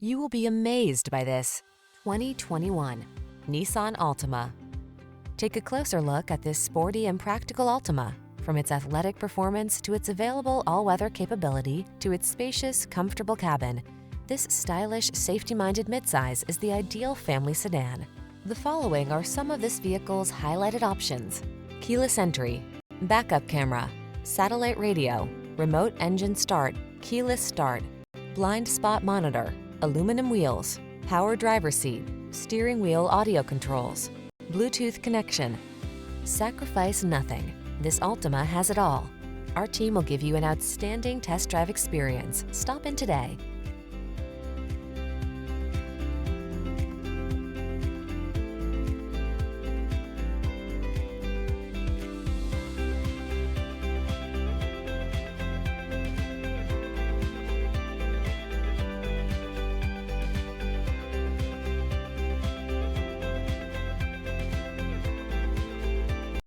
You will be amazed by this 2021 Nissan Altima. Take a closer look at this sporty and practical Altima. From its athletic performance to its available all-weather capability to its spacious, comfortable cabin, this stylish, safety-minded midsize is the ideal family sedan. The following are some of this vehicle's highlighted options: keyless entry, backup camera, satellite radio, remote engine start, keyless start, blind spot monitor, aluminum wheels, power driver seat, steering wheel audio controls, Bluetooth connection. Sacrifice nothing. This Altima has it all. Our team will give you an outstanding test drive experience. Stop in today.